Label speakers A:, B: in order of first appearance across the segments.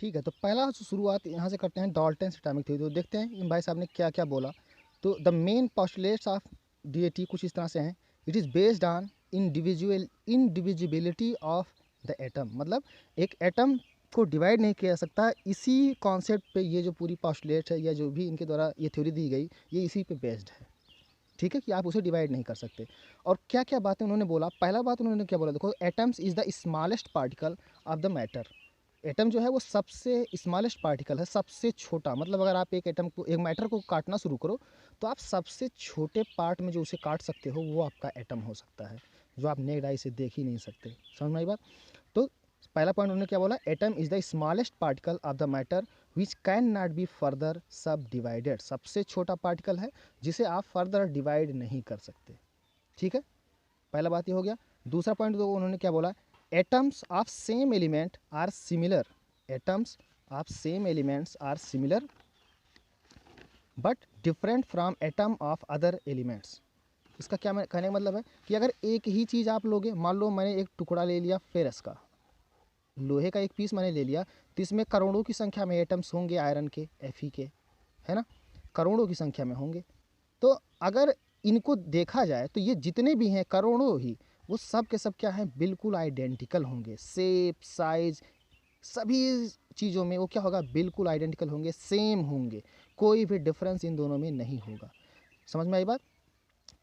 A: ठीक है, तो पहला शुरुआत यहाँ से करते हैं डाल्टन्स एटॉमिक थ्योरी। तो देखते हैं इन भाई साहब ने क्या क्या बोला। तो the main postulates of DAT कुछ इस तरह से हैं। It is based on individuality of the atom, मतलब एक एटम को डिवाइड नहीं किया जा सकता। इसी कॉन्सेप्ट पे ये जो पूरी पोस्टुलेट है या जो भी इनके द्वारा ये थ्योरी दी गई, ये इसी पे बेस्ड है। ठीक है, कि आप उसे डिवाइड नहीं कर सकते। और क्या क्या बातें उन्होंने बोला, पहला बात उन्होंने क्या बोला, देखो, atoms is the smallest particle of the matter. Atom जो है वो सबसे स्मॉलेस्ट पार्टिकल है, सबसे छोटा। मतलब अगर आप एक एटम को, एक मैटर को काटना शुरू करो, तो आप सबसे छोटे पार्ट में जो उसे काट सकते हो वो आपका एटम हो सकता है, जो आप नेक्ड आई से देख ही नहीं सकते। समझ में आई बात? तो पहला पॉइंट उन्होंने क्या बोला, atom is the smallest particle of the matter which can not be further सब डिवाइडेड। सबसे छोटा पार्टिकल है जिसे आप फर्दर डिवाइड नहीं कर सकते। ठीक है, पहला बात ये हो गया। दूसरा पॉइंट तो उन्होंने क्या बोला, atoms of same element are similar. Atoms of same elements are similar but different from atom of other elements. इसका क्या कहने का मतलब है कि अगर एक ही चीज़ आप लोगे, मान लो मैंने एक टुकड़ा ले लिया फेरस का, लोहे का एक पीस मैंने ले लिया, तो इसमें करोड़ों की संख्या में एटम्स होंगे आयरन के, Fe के, है ना, करोड़ों की संख्या में होंगे। तो अगर इनको देखा जाए तो ये जितने भी हैं करोड़ों ही, वो सब के सब क्या हैं, बिल्कुल आइडेंटिकल होंगे। शेप, साइज, सभी चीज़ों में वो क्या होगा, बिल्कुल आइडेंटिकल होंगे, सेम होंगे, कोई भी डिफरेंस इन दोनों में नहीं होगा। समझ में आई बात?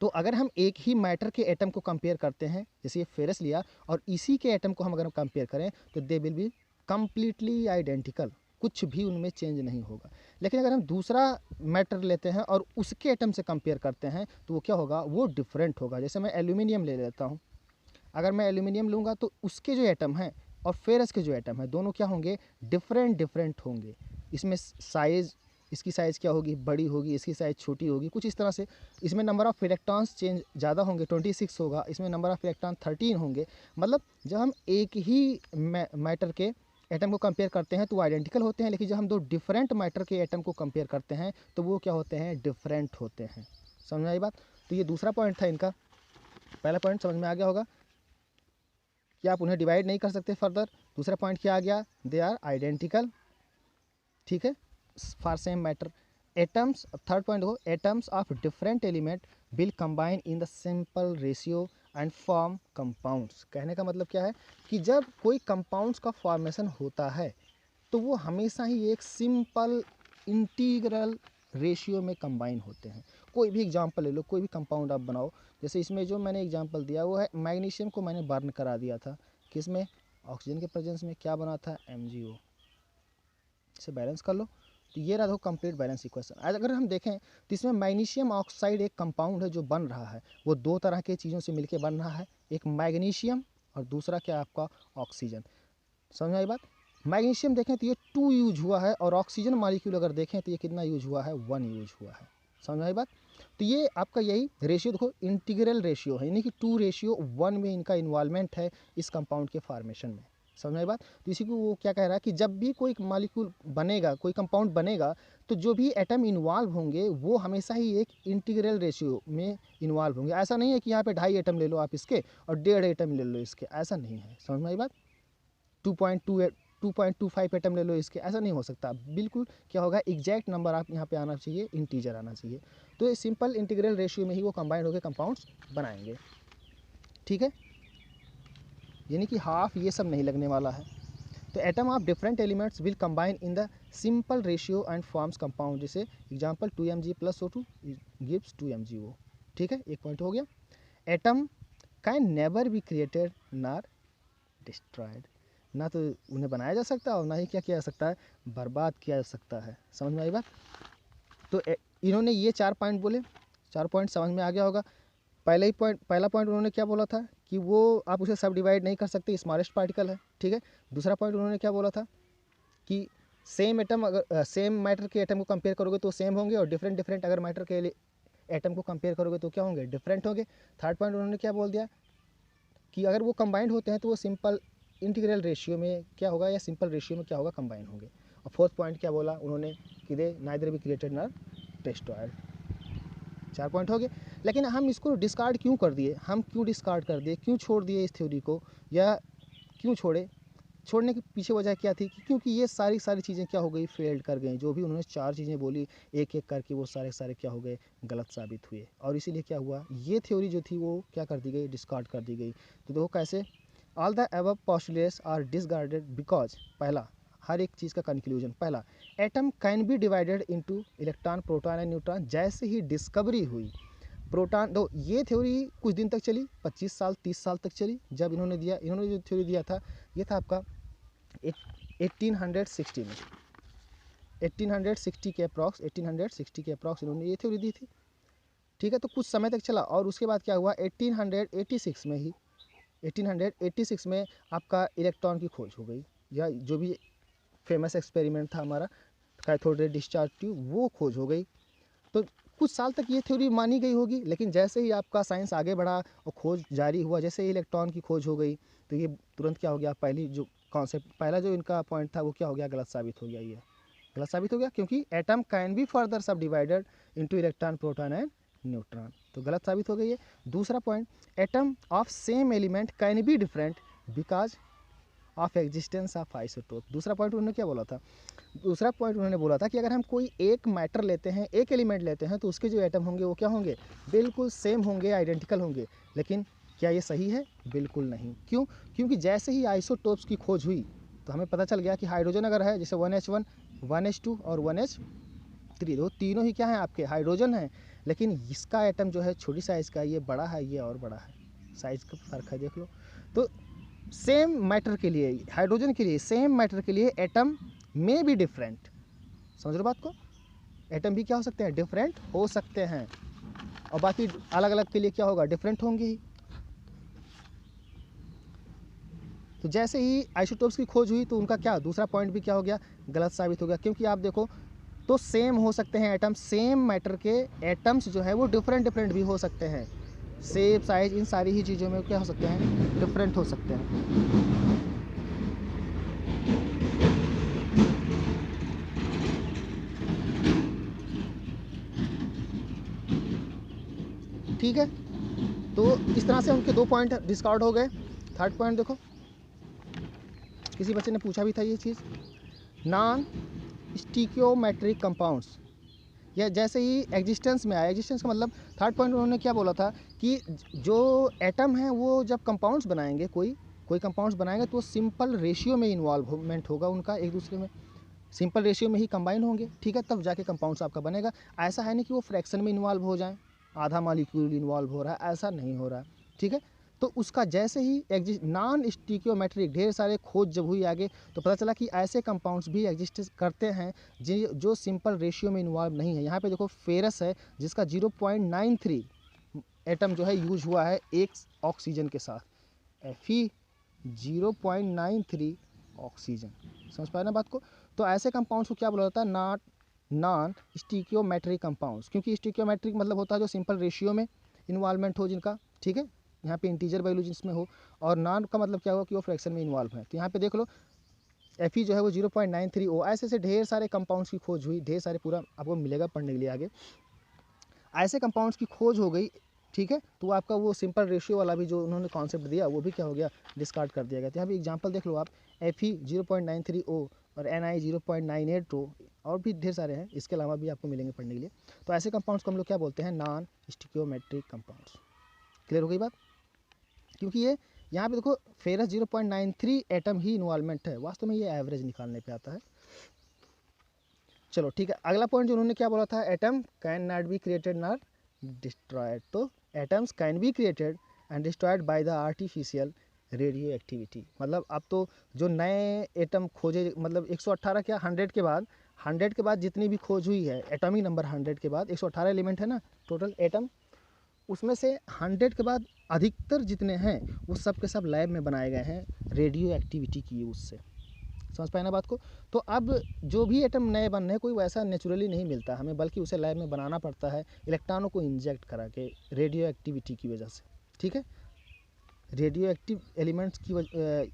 A: तो अगर हम एक ही मैटर के एटम को कंपेयर करते हैं, जैसे ये फेरस लिया, और इसी के एटम को हम अगर कंपेयर करें तो they will be completely identical, कुछ भी उनमें चेंज नहीं होगा। लेकिन अगर हम दूसरा मैटर लेते हैं और उसके एटम से कंपेयर करते हैं तो वो क्या होगा, वो डिफरेंट होगा। जैसे मैं एल्यूमिनियम ले लेता हूँ, अगर मैं एल्यूमिनियम लूँगा तो उसके जो एटम हैं और फेरस के जो एटम हैं, दोनों क्या होंगे, डिफरेंट डिफरेंट होंगे। इसमें साइज़, इसकी साइज़ क्या होगी, बड़ी होगी, इसकी साइज़ छोटी होगी, कुछ इस तरह से। इसमें नंबर ऑफ़ इलेक्ट्रॉन्स चेंज ज़्यादा होंगे, 26 होगा, इसमें नंबर ऑफ़ इलेक्ट्रॉन 13 होंगे। मतलब जब हम एक ही मैटर के एटम को कंपेयर करते हैं तो वो आइडेंटिकल होते हैं, लेकिन जब हम दो डिफरेंट मैटर के एटम को कंपेयर करते हैं तो वो क्या होते हैं, डिफरेंट होते हैं। समझ में आई बात? तो ये दूसरा पॉइंट था इनका। पहला पॉइंट समझ में आ गया होगा कि आप उन्हें डिवाइड नहीं कर सकते फर्दर। दूसरा पॉइंट क्या आ गया, दे आर आइडेंटिकल। ठीक है, for same matter. Atoms, third point हो, atoms of different element will combine in the simple ratio and form compounds. कहने का मतलब क्या है कि जब कोई कंपाउंड्स का फॉर्मेशन होता है तो वो हमेशा ही एक सिंपल इंटीग्रल रेशियो में कंबाइन होते हैं। कोई भी एग्जांपल ले लो, कोई भी कंपाउंड आप बनाओ, जैसे इसमें जो मैंने एग्जांपल दिया वो है मैग्नीशियम को मैंने बर्न करा दिया था, किसमें, ऑक्सीजन के प्रेजेंस में, क्या बना था, MgO। इसे बैलेंस कर लो, तो ये रहा देखो कंप्लीट बैलेंस इक्वेशन। आज अगर हम देखें तो इसमें मैग्नीशियम ऑक्साइड एक कंपाउंड है जो बन रहा है, वो दो तरह के चीज़ों से मिलकर बन रहा है, एक मैग्नीशियम और दूसरा क्या आपका ऑक्सीजन। समझ में आई बात? मैग्नीशियम देखें तो ये 2 यूज हुआ है, और ऑक्सीजन मॉलिक्यूल अगर देखें तो ये कितना यूज हुआ है, 1 यूज हुआ है। समझ में आई बात? तो ये आपका यही रेशियो देखो, इंटीग्रल रेशियो है, यानी कि 2:1 में इनका इन्वॉल्वमेंट है इस कंपाउंड के फॉर्मेशन में। समझ में आई बात? तो इसी को वो क्या कह रहा है कि जब भी कोई मॉलिक्यूल बनेगा, कोई कंपाउंड बनेगा, तो जो भी एटम इन्वॉल्व होंगे वो हमेशा ही एक इंटीग्रल रेशियो में इन्वॉल्व होंगे। ऐसा नहीं है कि यहाँ पे 2.5 एटम ले लो आप इसके और 1.5 एटम ले लो इसके, ऐसा नहीं है। समझ में आई बात? 2.25 एटम ले लो इसके, ऐसा नहीं हो सकता। बिल्कुल क्या होगा, एग्जैक्ट नंबर आप यहाँ पे आना चाहिए, इंटीजर आना चाहिए। तो ये सिंपल इंटीग्रल रेशियो में ही वो कंबाइंड होकर कंपाउंड्स बनाएंगे। ठीक है, यानी कि हाफ ये सब नहीं लगने वाला है। तो atom of different elements will combine in the simple ratio and forms compound. जैसे example 2Mg + O2 gives 2MgO। ठीक है, एक पॉइंट हो गया। Atom can never be created nor destroyed. ना तो उन्हें बनाया जा सकता है और ना ही क्या किया जा सकता है, बर्बाद किया जा सकता है। समझ में आई बात? तो इन्होंने ये 4 पॉइंट बोले, 4 पॉइंट समझ में आ गया होगा। पहला पॉइंट उन्होंने क्या बोला था कि वो आप उसे सब डिवाइड नहीं कर सकते, स्मॉलेस्ट पार्टिकल है। ठीक है, दूसरा पॉइंट उन्होंने क्या बोला था कि सेम एटम, अगर सेम मैटर के एटम को कंपेयर करोगे तो सेम होंगे, और डिफरेंट डिफरेंट अगर मैटर के एटम को कंपेयर करोगे तो क्या होंगे, डिफरेंट होंगे। थर्ड पॉइंट उन्होंने क्या बोल दिया कि अगर वो कंबाइंड होते हैं तो वो सिंपल इंटीग्रल रेशियो में क्या होगा, या सिंपल रेशियो में क्या होगा, कंबाइन होंगे। और फोर्थ पॉइंट क्या बोला उन्होंने कि they neither be created nor destroyed. 4 point हो गए। लेकिन हम इसको डिस्कार्ड क्यों कर दिए, हम क्यों डिस्कार्ड कर दिए, क्यों छोड़ दिए इस थ्योरी को, या क्यों छोड़े? छोड़ने के पीछे वजह क्या थी कि क्योंकि ये सारी चीज़ें क्या हो गई, फेल्ड कर गई। जो भी उन्होंने 4 चीज़ें बोली एक एक करके वो सारे क्या हो गए, गलत साबित हुए। और इसीलिए क्या हुआ, ये थ्योरी जो थी वो क्या कर दी गई, डिस्कार्ड कर दी गई। तो देखो कैसे, all the above postulates are discarded because, पहला हर एक चीज़ का कंक्लूजन, पहला atom can be divided into electron, proton and neutron. जैसे ही डिस्कवरी हुई प्रोटॉन, दो ये थ्योरी कुछ दिन तक चली, 25 साल 30 साल तक चली। जब इन्होंने जो थ्योरी दिया था ये था आपका 1860 में, 1860 के अप्रॉक्स इन्होंने ये थ्योरी दी थी। ठीक है, तो कुछ समय तक चला और उसके बाद क्या हुआ, 1886 में ही 1886 में आपका इलेक्ट्रॉन की खोज हो गई, या जो भी फेमस एक्सपेरिमेंट था हमारा कैथोड रे डिस्चार्ज ट्यूब, वो खोज हो गई। तो कुछ साल तक ये थ्योरी मानी गई होगी, लेकिन जैसे ही आपका साइंस आगे बढ़ा और खोज जारी हुआ, जैसे ही इलेक्ट्रॉन की खोज हो गई तो ये तुरंत क्या हो गया, पहली जो कॉन्सेप्ट, पहला जो इनका पॉइंट था वो क्या हो गया, गलत साबित हो गया। ये गलत साबित हो गया क्योंकि एटम कैन बी फर्दर सब divided into electron, proton and neutron, तो गलत साबित हो गई है। दूसरा point, atom of same element can be different because of existence of isotope. दूसरा पॉइंट उन्होंने क्या बोला था, दूसरा पॉइंट उन्होंने बोला था कि अगर हम कोई एक मैटर लेते हैं, एक एलिमेंट लेते हैं, तो उसके जो एटम होंगे वो क्या होंगे, बिल्कुल सेम होंगे, आइडेंटिकल होंगे। लेकिन क्या ये सही है, बिल्कुल नहीं। क्यों, क्योंकि जैसे ही आइसोटोप्स की खोज हुई तो हमें पता चल गया कि हाइड्रोजन अगर है, जैसे 1H1 1H2 और 1H3, दो तीनों ही क्या हैं आपके, हाइड्रोजन हैं। लेकिन इसका एटम जो है छोटी साइज़ का, ये बड़ा है, ये और बड़ा है, साइज़ का फ़र्क है, देख लो। तो सेम मैटर के लिए, हाइड्रोजन के लिए, सेम मैटर के लिए एटम में भी डिफरेंट, समझ लो बात को, एटम भी क्या हो सकते हैं, डिफरेंट हो सकते हैं। और बाकी अलग अलग के लिए क्या होगा, डिफरेंट होंगे ही। तो जैसे ही आइसोटोप्स की खोज हुई तो उनका क्या, दूसरा पॉइंट भी क्या हो गया, गलत साबित हो गया। क्योंकि आप देखो तो सेम हो सकते हैं एटम, सेम मैटर के एटम्स जो है वो डिफरेंट भी हो सकते हैं। शेप, साइज, इन सारी ही चीज़ों में क्या हो सकते हैं, डिफरेंट हो सकते हैं। ठीक है, तो इस तरह से उनके 2 पॉइंट डिस्कार्ड हो गए। थर्ड पॉइंट देखो, किसी बच्चे ने पूछा भी था ये चीज़, नॉन स्टिकियोमेट्रिक कंपाउंड्स, या जैसे ही एग्जिस्टेंस में आया, एग्जिस्टेंस का मतलब, थर्ड पॉइंट उन्होंने क्या बोला था कि जो एटम है वो जब कंपाउंड्स बनाएंगे, कोई कंपाउंड्स बनाएंगे तो सिंपल रेशियो में इन्वॉल्वमेंट होगा उनका एक दूसरे में, सिंपल रेशियो में ही कंबाइन होंगे। ठीक है, तब जाके कंपाउंड्स आपका बनेगा। ऐसा है नहीं कि वो फ्रैक्शन में इन्वॉल्व हो जाए, आधा मॉलिक्यूल इन्वॉल्व हो रहा है, ऐसा नहीं हो रहा है। ठीक है, तो उसका जैसे ही नॉन स्टिकियोमेट्रिक, ढेर सारे खोज जब हुई आगे तो पता चला कि ऐसे कंपाउंड्स भी एग्जिस्ट करते हैं जो सिंपल रेशियो में इन्वॉल्व नहीं है। यहाँ पे देखो फेरस है जिसका 0.93 एटम जो है यूज हुआ है एक ऑक्सीजन के साथ, Fe 0.93 ऑक्सीजन, समझ पाए ना बात को। तो ऐसे कंपाउंड्स को क्या बोला जाता है, नॉन स्टिकियोमेट्रिक कंपाउंड्स, क्योंकि स्टिकियोमेट्रिक मतलब होता है जो सिंपल रेशियो में इन्वॉल्वमेंट हो जिनका। ठीक है, यहाँ पे इंटीजर वैल्यू जिसमें हो, और नॉन का मतलब क्या होगा कि वो फ्रैक्शन में इन्वॉल्व है। तो यहाँ पे देख लो Fe जो है वो 0.93 ओ, ऐसे ढेर सारे कंपाउंड्स की खोज हुई, ढेर सारे, पूरा आपको मिलेगा पढ़ने के लिए आगे। ऐसे कंपाउंड्स की खोज हो गई। ठीक है, तो आपका वो सिंपल रेशियो वाला भी जो उन्होंने कॉन्सेप्ट दिया वो भी क्या हो गया, डिस्कार्ड कर दिया गया। तो यहाँ पे एग्जांपल देख लो आप, Fe 0.93 ओ और Ni 0.98 ओ, और भी ढेर सारे हैं, इसके अलावा भी आपको मिलेंगे पढ़ने के लिए। तो ऐसे कंपाउंड्स को हम लोग क्या बोलते हैं, नॉन स्टिकियोमेट्रिक कंपाउंड्स। क्लियर हो गई बात, क्योंकि ये यहाँ पे देखो फेरस 0.93 एटम ही इन्वॉल्वमेंट है, वास्तव में ये एवरेज निकालने पे आता है। चलो ठीक है, अगला पॉइंट जो उन्होंने क्या बोला था, atom can not be created not destroyed. तो atoms can be created and destroyed by the artificial radio activity. मतलब अब तो जो नए एटम खोजे, मतलब 118 क्या 100 के बाद जितनी भी खोज हुई है, एटॉमिक नंबर 100 के बाद 118 एलिमेंट है ना टोटल एटम, उसमें से 100 के बाद अधिकतर जितने हैं वो सब के सब लैब में बनाए गए हैं रेडियो एक्टिविटी की यूज़ से। समझ पाए ना बात को। तो अब जो भी एटम नए बन रहे हैं कोई वैसा नेचुरली नहीं मिलता हमें, बल्कि उसे लैब में बनाना पड़ता है इलेक्ट्रॉनों को इंजेक्ट करा के रेडियो एक्टिविटी की वजह से। ठीक है, रेडियो एक्टिव एलिमेंट्स की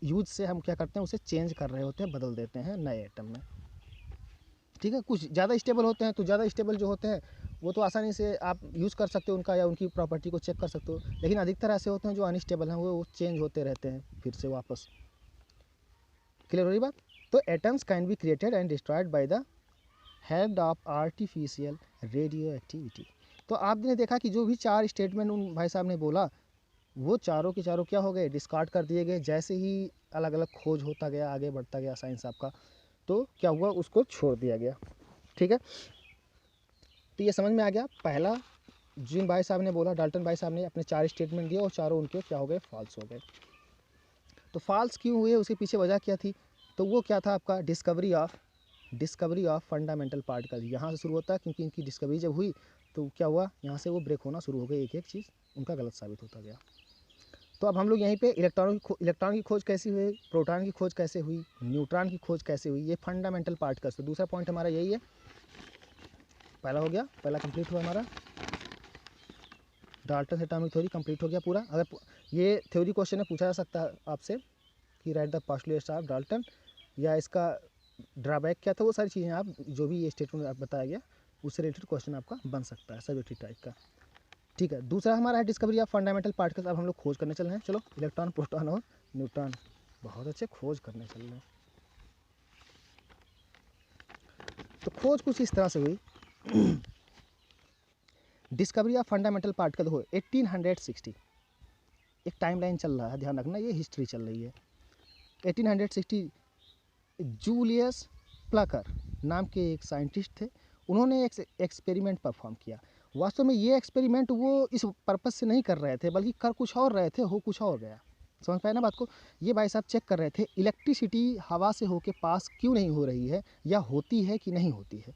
A: यूज से हम क्या करते हैं, उसे चेंज कर रहे होते हैं, बदल देते हैं नए एटम में। ठीक है, कुछ ज़्यादा स्टेबल होते हैं, तो ज़्यादा स्टेबल जो होते हैं वो तो आसानी से आप यूज़ कर सकते हो उनका, या उनकी प्रॉपर्टी को चेक कर सकते हो। लेकिन अधिकतर ऐसे होते हैं जो अनस्टेबल हैं, वो चेंज होते रहते हैं फिर से वापस। क्लियर हो रही बात। तो atoms can be created and destroyed by the help of artificial radio activity. तो आपने देखा कि जो भी 4 स्टेटमेंट उन भाई साहब ने बोला, वो चारों के चारों क्या हो गए, डिस्कार्ड कर दिए गए। जैसे ही अलग अलग खोज होता गया, आगे बढ़ता गया साइंस आपका, तो क्या हुआ, उसको छोड़ दिया गया। ठीक है, तो ये समझ में आ गया। पहला जिन भाई साहब ने बोला, डाल्टन भाई साहब ने अपने 4 स्टेटमेंट दिए और चारों उनके क्या हो गए, फॉल्स हो गए। तो फॉल्स क्यों हुए, उसके पीछे वजह क्या थी? तो वो क्या था आपका, डिस्कवरी ऑफ फंडामेंटल पार्टिकल। यहाँ से शुरू होता है, क्योंकि इनकी डिस्कवरी जब हुई तो क्या हुआ, यहाँ से वो ब्रेक होना शुरू हो गई, एक एक चीज़ उनका गलत साबित होता गया। तो अब हम लोग यहीं पे इलेक्ट्रॉन की खोज कैसी हुई, प्रोटॉन की खोज कैसे हुई, न्यूट्रॉन की खोज कैसे हुई, ये फंडामेंटल पार्टिकल्स। तो दूसरा पॉइंट हमारा यही है, पहला हो गया, पहला कंप्लीट हुआ हमारा, डाल्टन एटॉमिक थ्योरी कंप्लीट हो गया पूरा। अगर ये थ्योरी क्वेश्चन में पूछा जा सकता है आपसे कि right the postulates of Dalton, या इसका ड्रॉबैक क्या था, वो सारी चीज़ें आप जो भी ये स्टेटमेंट आप बताया गया उससे रिलेटेड क्वेश्चन आपका बन सकता है, सब्जेक्टिव टाइप का। ठीक है, दूसरा हमारा है डिस्कवरी ऑफ फंडामेंटल पार्टिकल्स। अब हम लोग खोज करने चल रहे हैं, चलो इलेक्ट्रॉन, प्रोटॉन और न्यूट्रॉन, बहुत अच्छे खोज करने चल रहे हैं। तो खोज कुछ इस तरह से हुई, डिस्कवरी ऑफ फंडामेंटल पार्टिकल हो 1860, एक टाइमलाइन चल रहा है, ध्यान रखना, ये हिस्ट्री चल रही है। 1860 जूलियस प्लकर नाम के एक साइंटिस्ट थे, उन्होंने एक एक्सपेरिमेंट परफॉर्म किया। वास्तव में ये एक्सपेरिमेंट वो इस पर्पज़ से नहीं कर रहे थे, बल्कि कर कुछ और रहे थे, हो कुछ और गया। समझ पाए ना बात को? ये भाई साहब चेक कर रहे थे इलेक्ट्रिसिटी हवा से होके पास क्यों नहीं हो रही है, या होती है कि नहीं होती है।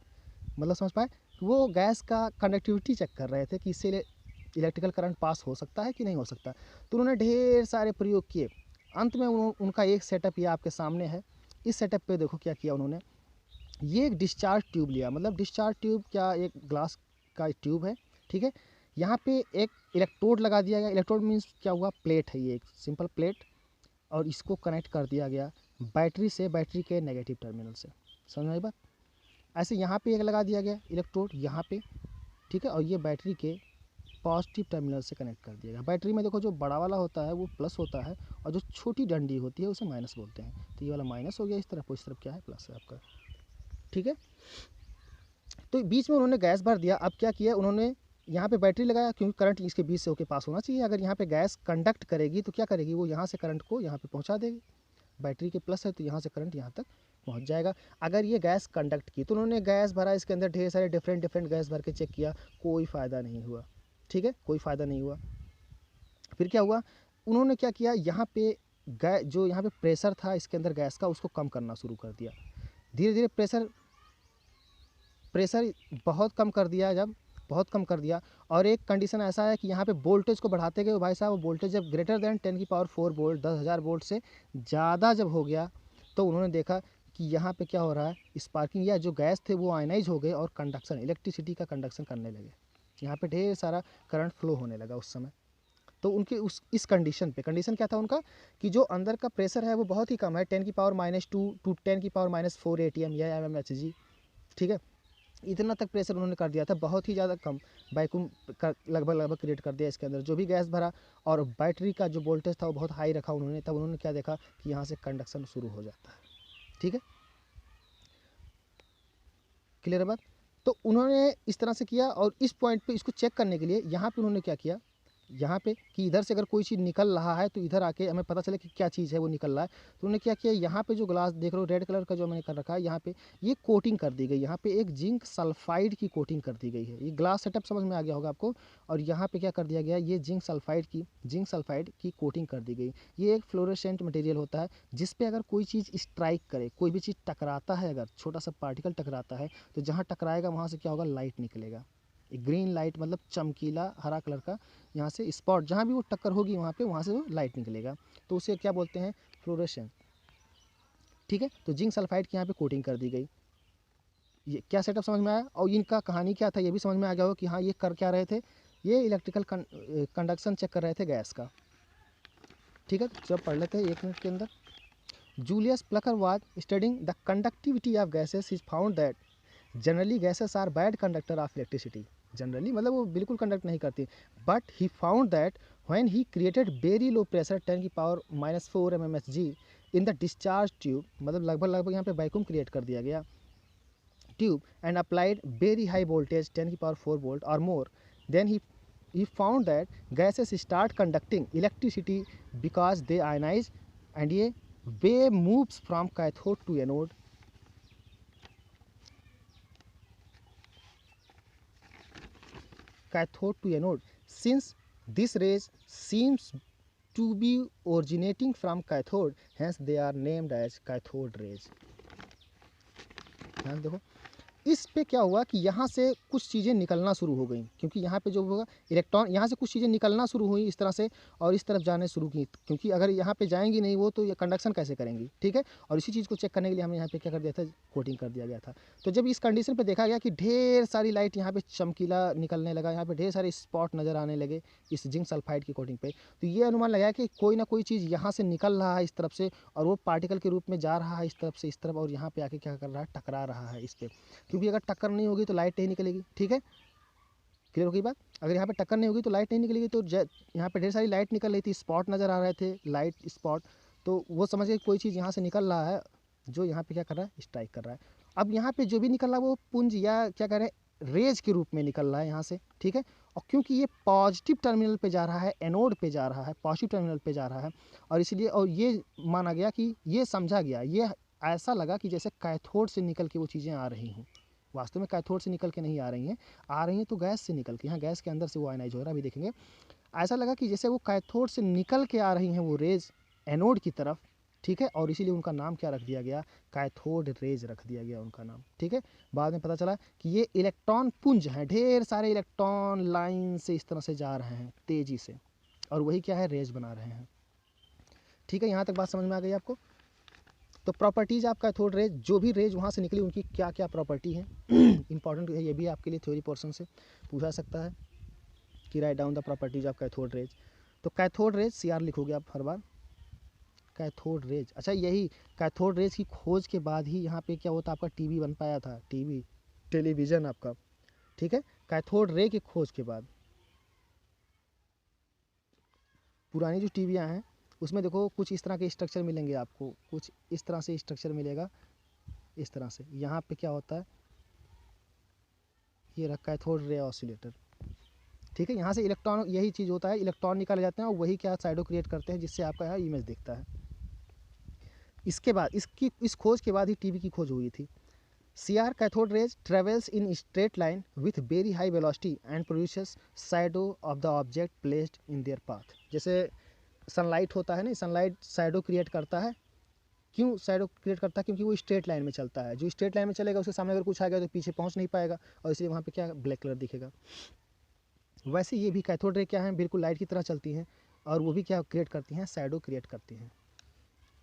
A: मतलब समझ पाए, वो गैस का कंडक्टिविटी चेक कर रहे थे कि इससे इलेक्ट्रिकल करंट पास हो सकता है कि नहीं हो सकता। तो उन्होंने ढेर सारे प्रयोग किए। अंत में उनका एक सेटअप ये आपके सामने है। इस सेटअप पे देखो क्या किया उन्होंने, ये एक डिस्चार्ज ट्यूब लिया। मतलब डिस्चार्ज ट्यूब क्या, एक ग्लास का ट्यूब है, ठीक है। यहाँ पे एक इलेक्ट्रोड लगा दिया गया। इलेक्ट्रोड मीन्स क्या हुआ, प्लेट है, ये एक सिंपल प्लेट, और इसको कनेक्ट कर दिया गया बैटरी से, बैटरी के नेगेटिव टर्मिनल से। समझ में आई बात? ऐसे यहाँ पे एक लगा दिया गया इलेक्ट्रोड यहाँ पे, ठीक है, और ये बैटरी के पॉजिटिव टर्मिनल से कनेक्ट कर दिया गया। बैटरी में देखो जो बड़ा वाला होता है वो प्लस होता है, और जो छोटी डंडी होती है उसे माइनस बोलते हैं। तो ये वाला माइनस हो गया इस तरफ, इस तरफ क्या है, प्लस है आपका, ठीक है। तो बीच में उन्होंने गैस भर दिया। अब क्या किया उन्होंने, यहाँ पे बैटरी लगाया, क्योंकि करंट इसके बीच से होकर पास होना चाहिए। अगर यहाँ पे गैस कंडक्ट करेगी तो क्या करेगी, वो यहाँ से करंट को यहाँ पे पहुँचा देगी। बैटरी के प्लस है तो यहाँ से करंट यहाँ तक पहुँच जाएगा। अगर ये गैस कंडक्ट की, तो उन्होंने गैस भरा, इसके अंदर ढेर सारे डिफरेंट गैस भर के चेक किया, कोई फ़ायदा नहीं हुआ, ठीक है, कोई फ़ायदा नहीं हुआ। फिर क्या हुआ, उन्होंने क्या किया, यहाँ पे जो यहाँ पे प्रेशर था इसके अंदर गैस का, उसको कम करना शुरू कर दिया। धीरे धीरे प्रेशर बहुत कम कर दिया, जब बहुत कम कर दिया, और एक कंडीशन ऐसा है कि यहाँ पे वोल्टेज को बढ़ाते गए भाई साहब। वो वोल्टेज जब ग्रेटर देन 10⁴ वोल्ट, 10,000 वोल्ट से ज़्यादा जब हो गया, तो उन्होंने देखा कि यहाँ पे क्या हो रहा है, स्पार्किंग, या जो गैस थे वो आयनाइज हो गए और कंडक्शन, इलेक्ट्रिसिटी का कंडक्शन करने लगे। यहाँ पे ढेर सारा करंट फ्लो होने लगा उस समय। तो उनके इस कंडीशन पे, कंडीशन क्या था उनका, कि जो अंदर का प्रेशर है वो बहुत ही कम है, 10⁻² टू 10⁻⁴ ATM या mmHg, ठीक है। इतना तक प्रेशर उन्होंने कर दिया था, बहुत ही ज़्यादा कम, वैक्यूम का लगभग क्रिएट कर दिया इसके अंदर, जो भी गैस भरा। और बैटरी का जो वोल्टेज था वो बहुत हाई रखा उन्होंने। तब उन्होंने क्या देखा कि यहाँ से कंडक्शन शुरू हो जाता है, ठीक है, क्लियर है बात? तो उन्होंने इस तरह से किया, और इस पॉइंट पे इसको चेक करने के लिए यहाँ पे उन्होंने क्या किया, यहाँ पे कि इधर से अगर कोई चीज़ निकल रहा है तो इधर आके हमें पता चले कि क्या चीज़ है वो निकल रहा है। तो उन्होंने क्या किया, यहाँ पे जो ग्लास देख रहे हो रेड कलर का जो मैंने कर रखा है, यहाँ पे ये कोटिंग कर दी गई। यहाँ पे एक जिंक सल्फाइड की कोटिंग कर दी गई है। ये ग्लास सेटअप समझ में आ गया होगा आपको। और यहाँ पे क्या कर दिया गया, ये जिंक सल्फाइड की कोटिंग कर दी गई। ये एक फ्लोरोसेंट मटेरियल होता है, जिस पे अगर कोई चीज़ स्ट्राइक करे, कोई भी चीज़ टकराता है, अगर छोटा सा पार्टिकल टकराता है, तो जहाँ टकराएगा वहाँ से क्या होगा, लाइट निकलेगा। एक ग्रीन लाइट, मतलब चमकीला हरा कलर का, यहाँ से स्पॉट, जहाँ भी वो टक्कर होगी वहाँ पे, वहाँ से वो लाइट निकलेगा। तो उसे क्या बोलते हैं, फ्लोरेसेंस, ठीक है। तो जिंक सल्फाइड की यहाँ पे कोटिंग कर दी गई। ये क्या सेटअप समझ में आया, और इनका कहानी क्या था ये भी समझ में आ गया हो कि हाँ ये कर क्या रहे थे, ये इलेक्ट्रिकल कंडक्शन चेक कर रहे थे गैस का, ठीक है। जब पढ़ लेते हैं 1 मिनट के अंदर। Julius Plucker was studying the conductivity of gases, he found that generally gases are bad conductor of electricity. Generally मतलब वो बिल्कुल कंडक्ट नहीं करती, but he found that when he created very low pressure 10⁻⁴ mmHg in the discharge tube, मतलब लगभग यहाँ पे vacuum create कर दिया गया tube, and applied very high voltage 10⁴ volt और more, then he found that gases start conducting electricity because they ionize, and ये wave moves from cathode to anode. Cathode to anode, since this rays seems to be originating from cathode, hence they are named as cathode rays. ध्यान देखो, इस पे क्या हुआ कि यहाँ से कुछ चीज़ें निकलना शुरू हो गई, क्योंकि यहाँ पे जो होगा इलेक्ट्रॉन, यहाँ से कुछ चीज़ें निकलना शुरू हुई इस तरह से और इस तरफ जाने शुरू की, क्योंकि अगर यहाँ पे जाएंगी नहीं वो तो ये कंडक्शन कैसे करेंगी, ठीक है। और इसी चीज़ को चेक करने के लिए हमने यहाँ पे क्या कर दिया था, कोटिंग कर दिया गया था। तो जब इस कंडीशन पे देखा गया कि ढेर सारी लाइट यहाँ पे चमकीला निकलने लगा, यहाँ पे ढेर सारे स्पॉट नज़र आने लगे इस जिंक सल्फाइड की कोटिंग पे, तो ये अनुमान लगाया कि कोई ना कोई चीज़ यहाँ से निकल रहा है इस तरफ से और वो पार्टिकल के रूप में जा रहा है इस तरफ से इस तरफ, और यहाँ पे आके क्या कर रहा है, टकरा रहा है इस पर, क्योंकि अगर टक्कर नहीं होगी तो लाइट नहीं निकलेगी, ठीक है। क्लियर होगी बात, अगर यहाँ पे टक्कर नहीं होगी तो लाइट नहीं निकलेगी। तो यहाँ पे ढेर सारी लाइट निकल रही थी, स्पॉट नज़र आ रहे थे, लाइट स्पॉट, तो वो समझ गए कोई चीज़ यहाँ से निकल रहा है जो यहाँ पे क्या कर रहा है, स्ट्राइक कर रहा है। अब यहाँ पे जो भी निकल रहा है वो पुंज या क्या कह रहे हैं, रेज के रूप में निकल रहा है यहाँ से, ठीक है। और क्योंकि ये पॉजिटिव टर्मिनल पे जा रहा है, एनोड पे जा रहा है, पॉजिटिव टर्मिनल पे जा रहा है, और इसलिए और ये माना गया कि ये समझा गया, ये ऐसा लगा कि जैसे कैथोड से निकल के वो चीज़ें आ रही हैं। वास्तव में कैथोड से निकल के नहीं आ रही हैं तो गैस से निकल के, यहाँ गैस के अंदर से वो आयनाइज हो रहा है, अभी देखेंगे। ऐसा लगा कि जैसे वो कैथोड से निकल के आ रही हैं वो रेज एनोड की तरफ, ठीक है, और इसीलिए उनका नाम क्या रख दिया गया, कैथोड रेज रख दिया गया उनका नाम, ठीक है। बाद में पता चला कि ये इलेक्ट्रॉन पुंज हैं, ढेर सारे इलेक्ट्रॉन लाइन से इस तरह से जा रहे हैं तेज़ी से, और वही क्या है, रेज बना रहे हैं, ठीक है। यहाँ तक बात समझ में आ गई आपको। तो प्रॉपर्टीज़ आप कैथोड रेज, जो भी रेज वहाँ से निकली उनकी क्या क्या प्रॉपर्टी है, इंपॉर्टेंट है, ये भी आपके लिए थ्योरी पोर्शन से पूछा सकता है कि write down the properties of cathode rays. तो कैथोड रेज CR लिखोगे आप हर बार, कैथोड रेज। अच्छा, यही कैथोड रेज की खोज के बाद ही यहाँ पे क्या होता, आपका टीवी बन पाया था, टीवी टेलीविज़न आपका, ठीक है। कैथोड रे की खोज के बाद पुरानी जो टीवियाँ हैं उसमें देखो कुछ इस तरह के स्ट्रक्चर मिलेंगे आपको, कुछ इस तरह से स्ट्रक्चर मिलेगा, इस तरह से। यहाँ पे क्या होता है, ये रहा कैथोड रे ऑसिलेटर, ठीक है। यहाँ से इलेक्ट्रॉन, यही चीज़ होता है, इलेक्ट्रॉन निकाले जाते हैं और वही क्या साइडो क्रिएट करते हैं, जिससे आपका यहाँ इमेज दिखता है। इसके बाद इस खोज के बाद ही टीवी की खोज हुई थी। CR cathode rays travels in straight line with very high velocity and produces shadow of the object placed in their path. जैसे सनलाइट होता है ना, सनलाइट शैडो क्रिएट करता है, क्यों शैडो क्रिएट करता है, क्योंकि वो स्ट्रेट लाइन में चलता है, जो स्ट्रेट लाइन में चलेगा उसके सामने अगर कुछ आ गया तो पीछे पहुंच नहीं पाएगा, और इसलिए वहाँ पे क्या ब्लैक कलर दिखेगा। वैसे ये भी कैथोड रे क्या है, बिल्कुल लाइट की तरह चलती हैं, और वो भी क्या क्रिएट करती हैं, शैडो क्रिएट करती हैं,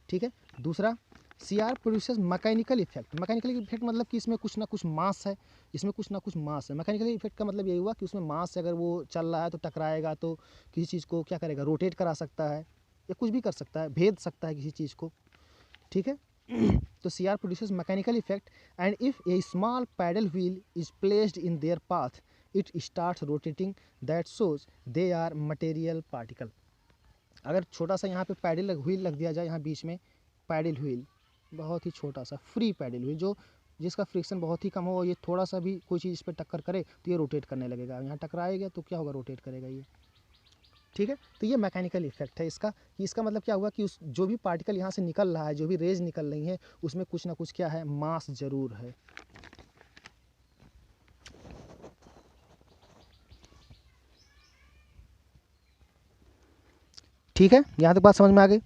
A: ठीक है। दूसरा, CR produces mechanical effect. Mechanical effect मतलब कि इसमें कुछ ना कुछ मास है, इसमें कुछ ना कुछ मास है। मैकेनिकल इफेक्ट का मतलब यही हुआ कि उसमें मास से अगर वो चल रहा है तो टकराएगा तो किसी चीज़ को क्या करेगा, रोटेट करा सकता है या कुछ भी कर सकता है, भेद सकता है किसी चीज़ को, ठीक है। तो CR produces mechanical effect, and if a small paddle wheel is placed in their path it starts rotating, that shows they are material particle. अगर छोटा सा यहाँ पे पैडल व्हील लग दिया जाए, यहाँ बीच में पैडल व्हील, बहुत ही छोटा सा फ्री पैडल व्हील, जो जिसका फ्रिक्शन बहुत ही कम हो, ये थोड़ा सा भी कोई चीज़ इस पर टक्कर करे तो ये रोटेट करने लगेगा, यहाँ टकराएगा तो क्या होगा, रोटेट करेगा ये, ठीक है। तो ये मैकेनिकल इफेक्ट है इसका, कि इसका मतलब क्या हुआ कि उस जो भी पार्टिकल यहाँ से निकल रहा है, जो भी रेज निकल रही है, उसमें कुछ ना कुछ क्या है, मास जरूर है। ठीक है, यहाँ तक बात समझ में आ गई।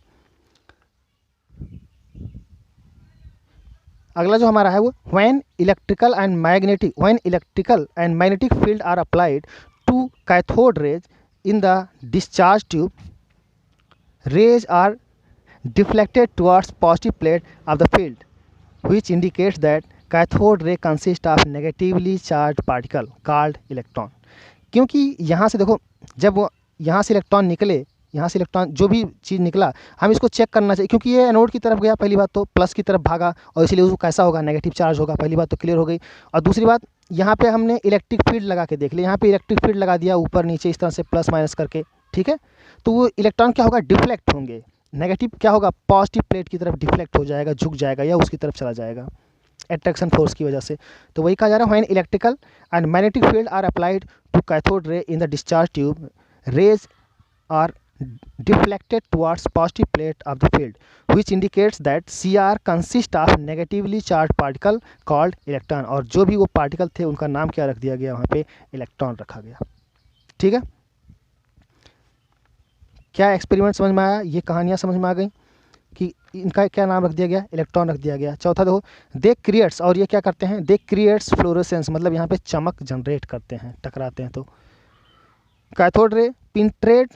A: अगला जो हमारा है वो when electrical and magnetic field are applied to cathode rays in the discharge tube, rays are deflected towards positive plate of the field, which indicates that cathode ray consists of negatively charged particle called electron। क्योंकि यहाँ से देखो, जब वो यहाँ से electron निकले, यहाँ से इलेक्ट्रॉन जो भी चीज़ निकला, हम इसको चेक करना चाहिए, क्योंकि ये एनोड की तरफ गया, पहली बात तो प्लस की तरफ भागा, और इसलिए उसको कैसा होगा, नेगेटिव चार्ज होगा, पहली बात तो क्लियर हो गई। और दूसरी बात, यहाँ पे हमने इलेक्ट्रिक फील्ड लगा के देख लिया, यहाँ पे इलेक्ट्रिक फील्ड लगा दिया ऊपर नीचे इस तरह से प्लस माइनस करके, ठीक है। तो वो इलेक्ट्रॉन क्या होगा, डिफ्लेक्ट होंगे, नेगेटिव क्या होगा, पॉजिटिव प्लेट की तरफ डिफ्लेक्ट हो जाएगा, झुक जाएगा या उसकी तरफ चला जाएगा अट्रैक्शन फोर्स की वजह से। तो वही कहा जा रहा है, when electrical and magnetic field are applied to cathode ray in the discharge tube, rays are deflected towards positive plate of the field, which indicates that CR consists of negatively charged particle called electron। और जो भी वो particle थे उनका नाम क्या रख दिया गया, वहाँ पे इलेक्ट्रॉन रखा गया। ठीक है, क्या एक्सपेरिमेंट समझ में आया, ये कहानियाँ समझ में आ गई कि इनका क्या नाम रख दिया गया, इलेक्ट्रॉन रख दिया गया। चौथा देखो, दे क्रिएट्स, और ये क्या करते हैं, दे क्रिएट्स फ्लोरोसेंस, मतलब यहाँ पे चमक जनरेट करते हैं, टकराते हैं तो। Cathode ray penetrate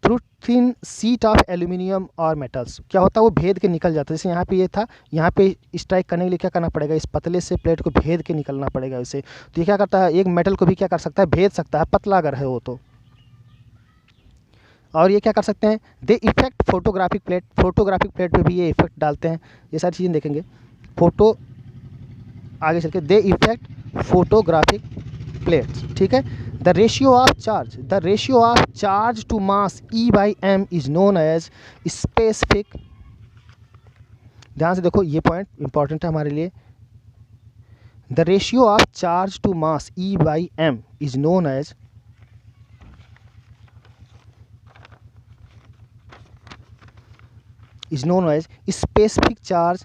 A: through thin sheet of aluminium और मेटल्स, क्या होता है वो भेद के निकल जाता है। जैसे यहाँ पे ये था, यहाँ पे स्ट्राइक करने के लिए क्या करना पड़ेगा, इस पतले से प्लेट को भेद के निकलना पड़ेगा इसे। तो ये क्या करता है, एक मेटल को भी क्या कर सकता है, भेद सकता है, पतला अगर है वो तो। और ये क्या कर सकते हैं, they effect photographic plate, photographic plate पे भी ये इफेक्ट डालते हैं। ये सारी चीज़ें देखेंगे फोटो, आगे चल के दे इफेक्ट फोटोग्राफिक प्लेट्स। ठीक है, the ratio of charge to mass E/m is known as specific. ध्यान से देखो, ये पॉइंट इंपॉर्टेंट है हमारे लिए। The ratio of charge to mass E/m is known as specific charge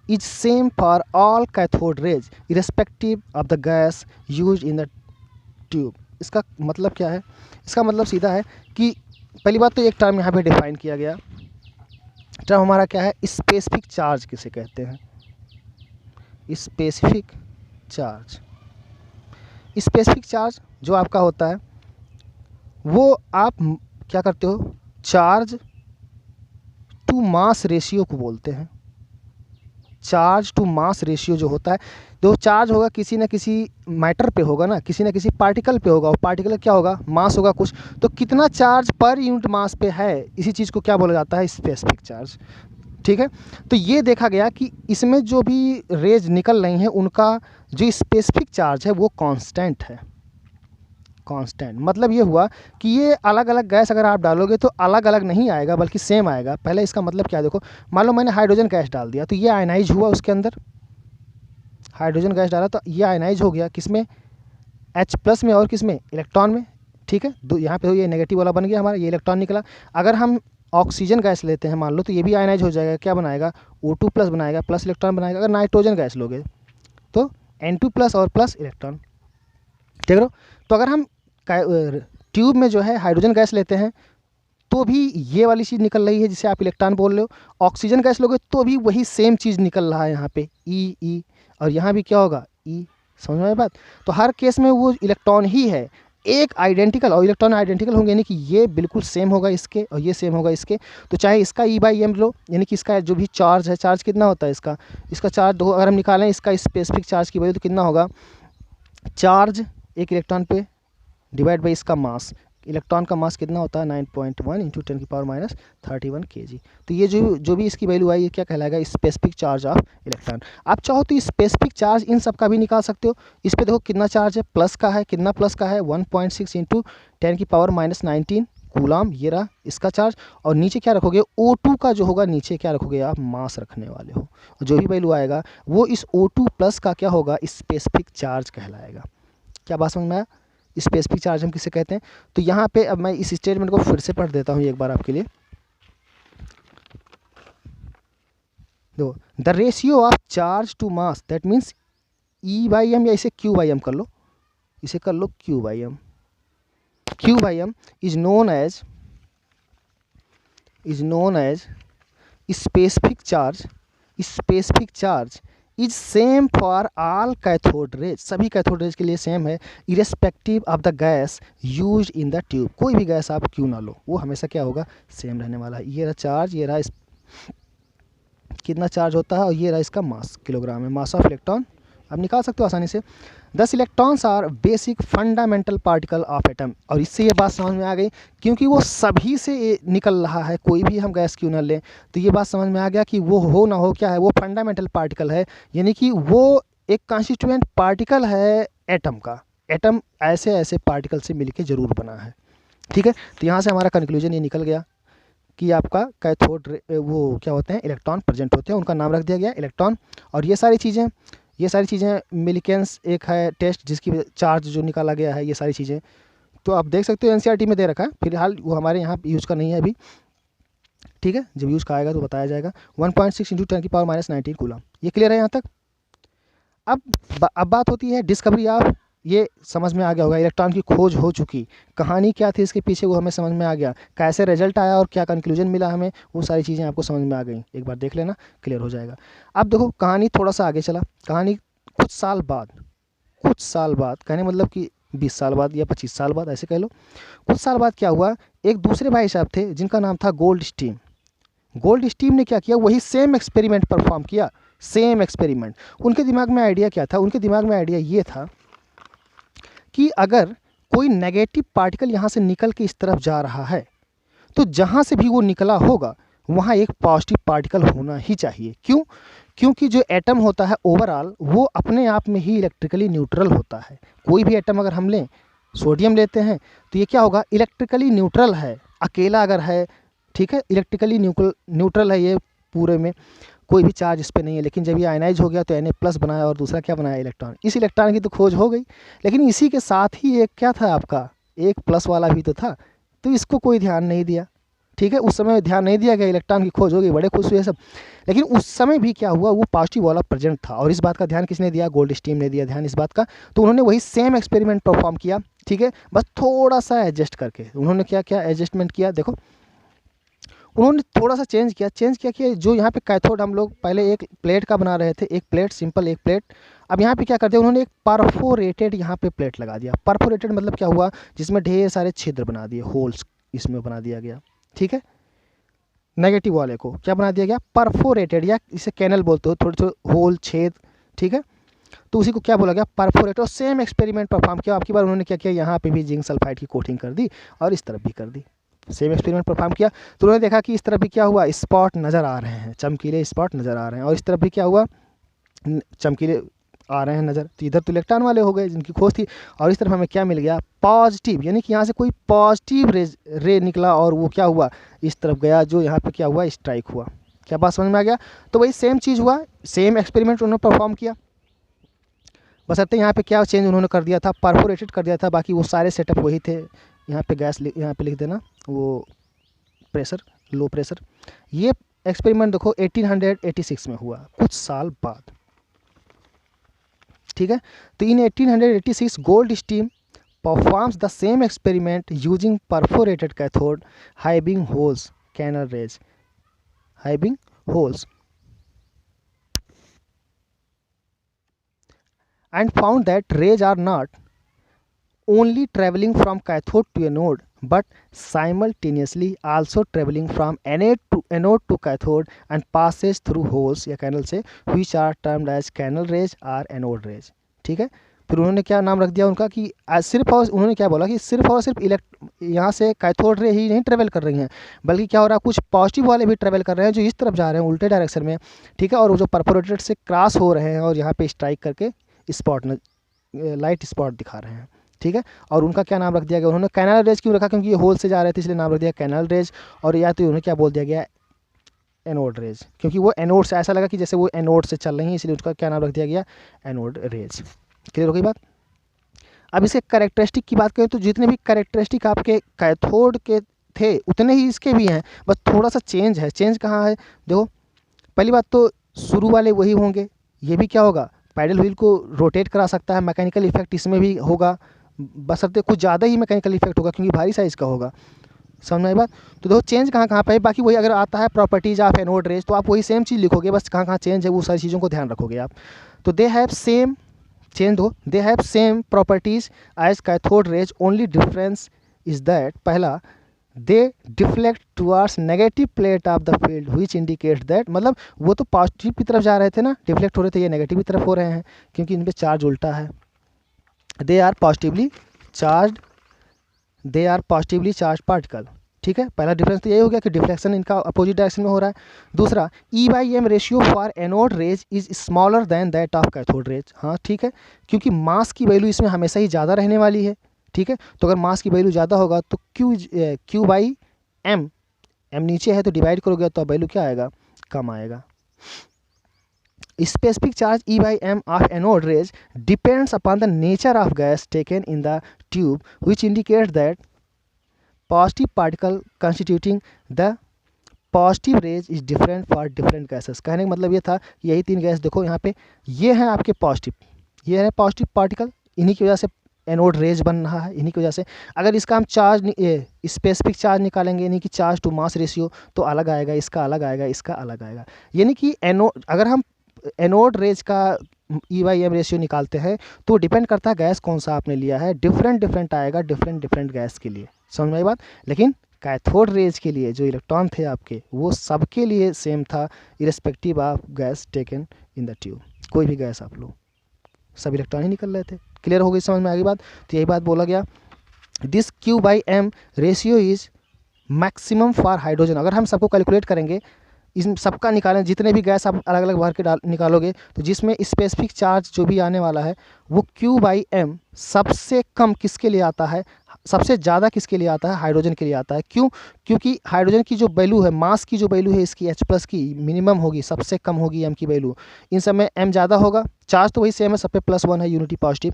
A: is same for all cathode rays irrespective of the gas used in the tube। इसका मतलब क्या है, इसका मतलब सीधा है कि पहली बात तो एक टर्म यहाँ पे डिफाइन किया गया, टर्म हमारा क्या है, स्पेसिफिक चार्ज किसे कहते हैं, स्पेसिफिक चार्ज। स्पेसिफिक चार्ज जो आपका होता है वो आप क्या करते हो, चार्ज टू मास रेशियो को बोलते हैं। चार्ज टू मास रेशियो जो होता है, जो चार्ज होगा किसी न किसी मैटर पे होगा ना, किसी न किसी पार्टिकल पे होगा, और पार्टिकल क्या होगा, मास होगा कुछ, तो कितना चार्ज पर यूनिट मास पे है, इसी चीज़ को क्या बोला जाता है, स्पेसिफिक चार्ज। ठीक है, तो ये देखा गया कि इसमें जो भी रेज निकल रही हैं उनका जो स्पेसिफिक चार्ज है वो कांस्टेंट है। कांस्टेंट मतलब ये हुआ कि ये अलग अलग गैस अगर आप डालोगे तो अलग अलग नहीं आएगा बल्कि सेम आएगा। पहले इसका मतलब क्या, देखो मान लो मैंने हाइड्रोजन गैस डाल दिया तो ये आयनाइज हुआ, उसके अंदर हाइड्रोजन गैस डाला तो ये आयनाइज हो गया, किसमें, H+ में और किसमें, इलेक्ट्रॉन में। ठीक है, दो यहाँ पे तो ये नेगेटिव वाला बन गया हमारा, ये इलेक्ट्रॉन निकला। अगर हम ऑक्सीजन गैस लेते हैं मान लो तो ये भी आयनाइज हो जाएगा, क्या बनाएगा, O2+ बनाएगा, प्लस इलेक्ट्रॉन बनाएगा। अगर नाइट्रोजन गैस लोगे तो N2+ और प्लस इलेक्ट्रॉन। ठीक है, तो अगर हम ट्यूब में जो है हाइड्रोजन गैस लेते हैं तो भी ये वाली चीज़ निकल रही है जिसे आप इलेक्ट्रॉन बोल रहे हो। ऑक्सीजन गैस लोगे तो भी वही सेम चीज़ निकल रहा है यहाँ पे ई, और यहाँ भी क्या होगा, ई। समझ में आई बात। तो हर केस में वो इलेक्ट्रॉन ही है, एक आइडेंटिकल, और इलेक्ट्रॉन आइडेंटिकल होंगे यानी कि ये बिल्कुल सेम होगा इसके और ये सेम होगा इसके। तो चाहे इसका E/m लो, यानी कि इसका जो भी चार्ज है, चार्ज कितना होता है इसका चार्ज दो, अगर हम निकालें इसका स्पेसिफिक चार्ज की वजह तो कितना होगा, चार्ज एक इलेक्ट्रॉन पे डिवाइड बाई इसका मास। इलेक्ट्रॉन का मास कितना होता है, 9.1 × 10⁻31 kg। तो ये जो भी इसकी वैल्यू आई, ये क्या कहलाएगा, स्पेसिफिक चार्ज ऑफ इलेक्ट्रॉन। आप चाहो तो स्पेसिफिक चार्ज इन सब का भी निकाल सकते हो। इस पे देखो कितना चार्ज है, प्लस का है, कितना प्लस का है, 1.6 × 10⁻19 कूलम, ये रहा इसका चार्ज। और नीचे क्या रखोगे, O2 का जो होगा नीचे क्या रखोगे आप, मास रखने वाले हो। और जो भी वैल्यू आएगा वो इस O2+ का क्या होगा, स्पेसिफिक चार्ज कहलाएगा। क्या बात समझ में आया, स्पेसिफिक चार्ज हम किसे कहते हैं। तो यहाँ पे अब मैं इस स्टेटमेंट को फिर से पढ़ देता हूँ एक बार आपके लिए। देखो, the ratio of charge to mass, that means E/m, या इसे Q/m कर लो, इसे कर लो Q/m। Q/m is known as specific charge is same for all cathode rays, सभी कैथोड रेज के लिए सेम है, irrespective of the gas used in the tube. कोई भी गैस आप क्यों ना लो, वो हमेशा क्या होगा, सेम रहने वाला है। ये रहा चार्ज, ये रहा कितना चार्ज होता है, और ये रहा इसका मास, किलोग्राम में, मास ऑफ इलेक्ट्रॉन आप निकाल सकते हो आसानी से। 10 electrons are basic fundamental particle of atom. और इससे ये बात समझ में आ गई क्योंकि वो सभी से निकल रहा है, कोई भी हम गैस क्यों ना लें, तो ये बात समझ में आ गया कि वो हो ना हो क्या है, वो फंडामेंटल पार्टिकल है, यानी कि वो एक कॉन्स्टिट्यूएंट पार्टिकल है एटम का। एटम ऐसे ऐसे पार्टिकल से मिलके ज़रूर बना है। ठीक है, तो यहाँ से हमारा कंक्लूजन ये निकल गया कि आपका कैथोड वो क्या होते हैं, इलेक्ट्रॉन प्रेजेंट होते हैं, उनका नाम रख दिया गया इलेक्ट्रॉन। और ये सारी चीज़ें मिलिकेंस एक है टेस्ट जिसकी चार्ज जो निकाला गया है, ये सारी चीज़ें तो आप देख सकते हो एनसीईआरटी में दे रखा है, फिलहाल वो हमारे यहाँ यूज़ का नहीं है अभी, ठीक है, जब यूज़ का आएगा तो बताया जाएगा। 1.6 × 10⁻⁹ कूलम, ये क्लियर है यहाँ तक। अब बात होती है डिस्कवरी ऑफ, ये समझ में आ गया होगा, इलेक्ट्रॉन की खोज हो चुकी, कहानी क्या थी इसके पीछे वो हमें समझ में आ गया, कैसे रिजल्ट आया और क्या कंक्लूजन मिला हमें, वो सारी चीज़ें आपको समझ में आ गई, एक बार देख लेना क्लियर हो जाएगा। अब देखो कहानी थोड़ा सा आगे चला, कहानी कुछ साल बाद कहने मतलब कि 20 साल बाद या 25 साल बाद ऐसे कह लो, कुछ साल बाद क्या हुआ, एक दूसरे भाई साहब थे जिनका नाम था गोल्ड स्टीम ने क्या किया, वही सेम एक्सपेरिमेंट परफॉर्म किया, सेम एक्सपेरिमेंट। उनके दिमाग में आइडिया क्या था, उनके दिमाग में आइडिया ये था कि अगर कोई नेगेटिव पार्टिकल यहाँ से निकल के इस तरफ जा रहा है तो जहाँ से भी वो निकला होगा वहाँ एक पॉजिटिव पार्टिकल होना ही चाहिए। क्यों? क्योंकि जो एटम होता है ओवरऑल वो अपने आप में ही इलेक्ट्रिकली न्यूट्रल होता है। कोई भी एटम अगर हम लें, सोडियम लेते हैं तो ये क्या होगा, इलेक्ट्रिकली न्यूट्रल है, अकेला अगर है, ठीक है, इलेक्ट्रिकली न्यूट्रल है, ये पूरे में कोई भी चार्ज इस पर नहीं है। लेकिन जब ये आयनाइज हो गया तो Na+ बनाया और दूसरा क्या बनाया, इलेक्ट्रॉन। इस इलेक्ट्रॉन की तो खोज हो गई, लेकिन इसी के साथ ही एक क्या था आपका, एक प्लस वाला भी तो था, तो इसको कोई ध्यान नहीं दिया, ठीक है, उस समय ध्यान नहीं दिया गया, इलेक्ट्रॉन की खोज हो गई, बड़े खुश हुए सब। लेकिन उस समय भी क्या हुआ, वो पॉजिटिव वाला प्रेजेंट था, और इस बात का ध्यान किसने दिया, गोल्ड स्टीम ने दिया ध्यान इस बात का। तो उन्होंने वही सेम एक्सपेरिमेंट परफॉर्म किया, ठीक है, बस थोड़ा सा एडजस्ट करके। उन्होंने क्या क्या एडजस्टमेंट किया, देखो उन्होंने थोड़ा सा चेंज किया कि जो यहाँ पे कैथोड हम लोग पहले एक प्लेट का बना रहे थे, एक प्लेट सिंपल एक प्लेट, अब यहाँ पे क्या कर दिया उन्होंने, एक परफोरेटेड यहाँ पे प्लेट लगा दिया। परफोरेटेड मतलब क्या हुआ, जिसमें ढेर सारे छिद्र बना दिए, होल्स इसमें बना दिया गया, ठीक है। नेगेटिव वाले को क्या बना दिया गया, परफोरेटेड, या इसे कैनल बोलते हो, थोड़े थोड़े होल छेद, ठीक है, तो उसी को क्या बोला गया, परफोरेटेड। और सेम एक्सपेरिमेंट परफॉर्म किया, आपकी बार उन्होंने क्या किया, यहाँ पे भी जिंक सल्फाइड की कोटिंग कर दी और इस तरफ भी कर दी, सेम एक्सपेरिमेंट परफॉर्म किया। तो उन्होंने देखा कि इस तरफ भी क्या हुआ, स्पॉट नज़र आ रहे हैं, चमकीले स्पॉट नज़र आ रहे हैं, और इस तरफ भी क्या हुआ, चमकीले आ रहे हैं नज़र। तो इधर तो इलेक्ट्रॉन वाले हो गए जिनकी खोज थी, और इस तरफ हमें क्या मिल गया, पॉजिटिव, यानी कि यहाँ से कोई पॉजिटिव रे निकला और वो क्या हुआ, इस तरफ गया, जो यहाँ पे क्या हुआ, स्ट्राइक हुआ। क्या बात समझ में आ गया? तो वही सेम चीज़ हुआ, सेम एक्सपेरिमेंट उन्होंने परफॉर्म किया, बशर्ते यहाँ पे क्या चेंज उन्होंने कर दिया था, परफोरेटेड कर दिया था, बाकी वो सारे सेटअप वही थे। यहाँ पे गैस यहाँ पे लिख देना, वो प्रेशर, लो प्रेशर। ये एक्सपेरिमेंट देखो 1886 में हुआ, कुछ साल बाद, ठीक है। तो in 1886 Goldstein performs the same experiment using perforated cathode having holes, canal rays, having holes, and found that rays are not only traveling from cathode to anode but simultaneously also traveling from anode to cathode and passes through holes या canal से, which are termed as canal rays or anode rays, ठीक है। फिर उन्होंने क्या नाम रख दिया उनका कि सिर्फ और उन्होंने क्या बोला कि सिर्फ और सिर्फ यहाँ से कैथोड रे ही नहीं ट्रेवल कर रही हैं, बल्कि क्या हो रहा है, कुछ पॉजिटिव वाले भी ट्रेवल कर रहे हैं जो इस तरफ जा रहे हैं उल्टे डायरेक्शन में, ठीक है, और वो जो परफोरेटेड से क्रॉस हो रहे हैं और यहाँ पे स्ट्राइक करके स्पॉट लाइट स्पॉट दिखा रहे हैं, ठीक है। और उनका क्या नाम रख दिया गया, उन्होंने कैनल रेज क्यों रखा, क्योंकि ये होल से जा रहे थे इसलिए नाम रख दिया कैनल रेज। और या तो उन्हें क्या बोल दिया गया, एनोड रेज, क्योंकि वो एनोड से ऐसा लगा कि जैसे वो एनोड से चल रही है, इसलिए उसका क्या नाम रख दिया गया, एनोड रेज। क्लियर हो गई बात? अब इसके कैरेक्टरिस्टिक की बात करें तो जितने भी कैरेक्टरिस्टिक आपके कैथोड के थे उतने ही इसके भी हैं, बस थोड़ा सा चेंज है। चेंज कहाँ है, देखो पहली बात तो शुरू वाले वही होंगे, ये भी क्या होगा, पैडल व्हील को रोटेट करा सकता है, मैकेनिकल इफेक्ट इसमें भी होगा, बशर्ते कुछ ज़्यादा ही मैकेनिकल इफेक्ट होगा क्योंकि भारी साइज़ का होगा। समझ में आई बात? तो देखो चेंज कहाँ कहाँ पे है, बाकी वही अगर आता है प्रॉपर्टीज ऑफ एनोड रेज तो आप वही सेम चीज़ लिखोगे, बस कहाँ कहाँ चेंज है वो सारी चीज़ों को ध्यान रखोगे आप। तो दे हैव सेम चेंज हो, they have same properties as cathode rays, only difference is that, पहला they deflect towards negative plate of the field which indicate that, मतलब वो तो पॉजिटिव की तरफ जा रहे थे ना, डिफ्लेक्ट हो रहे थे, ये नेगेटिव की तरफ हो रहे हैं क्योंकि इन पे चार्ज उल्टा है। They are positively charge particle, ठीक है। पहला डिफरेंस तो यही हो गया कि डिफ्लेक्शन इनका अपोजिट डायरेक्शन में हो रहा है। दूसरा E/m ratio for anode rays is smaller than that of cathode rays, हाँ ठीक है, क्योंकि मास की वैल्यू इसमें हमेशा ही ज़्यादा रहने वाली है, ठीक है। तो अगर मास की वैल्यू ज़्यादा होगा तो Q/m m नीचे है तो डिवाइड करोगे तो वैल्यू क्या आएगा, कम आएगा। Specific charge E by m of anode rays depends upon the nature of gas taken in the tube, which indicates that positive particle constituting the positive raise is different for different gases. कहने का मतलब ये था कि यही तीन gas देखो यहाँ पे, ये हैं आपके पॉजिटिव, ये है पॉजिटिव पार्टिकल, इन्हीं की वजह से एनोड रेज बन रहा है, इन्हीं की वजह से। अगर इसका हम चार्ज स्पेसिफिक चार्ज निकालेंगे यानी कि चार्ज टू मास रेशियो तो अलग आएगा, इसका अलग आएगा, इसका अलग आएगा। यानी कि एनोड, अगर हम एनोड रेज का E/m रेशियो निकालते हैं तो डिपेंड करता है गैस कौन सा आपने लिया है, डिफरेंट डिफरेंट आएगा डिफरेंट डिफरेंट गैस के लिए। समझ में आई बात। लेकिन कैथोड रेज के लिए जो इलेक्ट्रॉन थे आपके वो सबके लिए सेम था, irrespective of gas taken in the tube. कोई भी गैस आप लो, सब इलेक्ट्रॉन ही निकल रहे थे। क्लियर हो गई, समझ में आ गई बात। तो यही बात बोला गया, this Q/m ratio is maximum for hydrogen. अगर हम सबको कैलकुलेट करेंगे, इन सबका निकालें, जितने भी गैस आप अलग अलग भर के निकालोगे तो जिसमें स्पेसिफिक चार्ज जो भी आने वाला है वो Q/m सबसे कम किसके लिए आता है, सबसे ज़्यादा किसके लिए आता है, हाइड्रोजन के लिए आता है। क्यों? क्योंकि हाइड्रोजन की जो वैल्यू है, मास की जो वैल्यू है इसकी H+ की मिनिमम होगी, सबसे कम होगी m की वैल्यू। इन सब में m ज़्यादा होगा, चार्ज तो वही सेम है, सब पे +1 है, यूनिटी पॉजिटिव।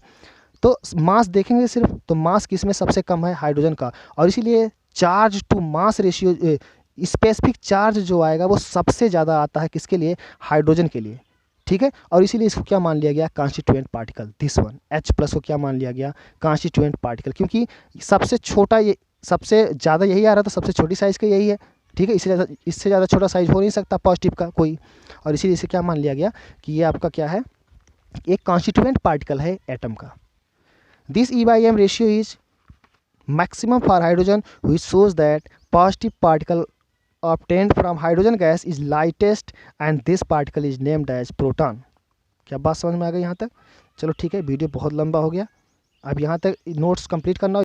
A: तो मास देखेंगे सिर्फ तो मास किस में सबसे कम है, हाइड्रोजन का। और इसीलिए charge to mass ratio, specific charge जो आएगा वो सबसे ज़्यादा आता है किसके लिए, हाइड्रोजन के लिए। ठीक है, और इसीलिए इसको क्या मान लिया गया, constituent particle. This one H+ को क्या मान लिया गया, कॉन्स्टिट्यूएंट पार्टिकल, क्योंकि सबसे छोटा ये, सबसे ज़्यादा यही आ रहा था, सबसे छोटी साइज़ का यही है। ठीक है, इससे ज़्यादा छोटा साइज हो नहीं सकता पॉजिटिव का कोई, और इसीलिए इसे क्या मान लिया गया कि ये आपका क्या है, एक कॉन्स्टिट्यूएंट पार्टिकल है एटम का। This E/m ratio is maximum for hydrogen, which shows that positive particle obtained from hydrogen gas is lightest and this particle is named as proton। क्या बात समझ में आ गई यहाँ तक? चलो ठीक है, वीडियो बहुत लंबा हो गया, अब यहाँ तक नोट्स कंप्लीट करना।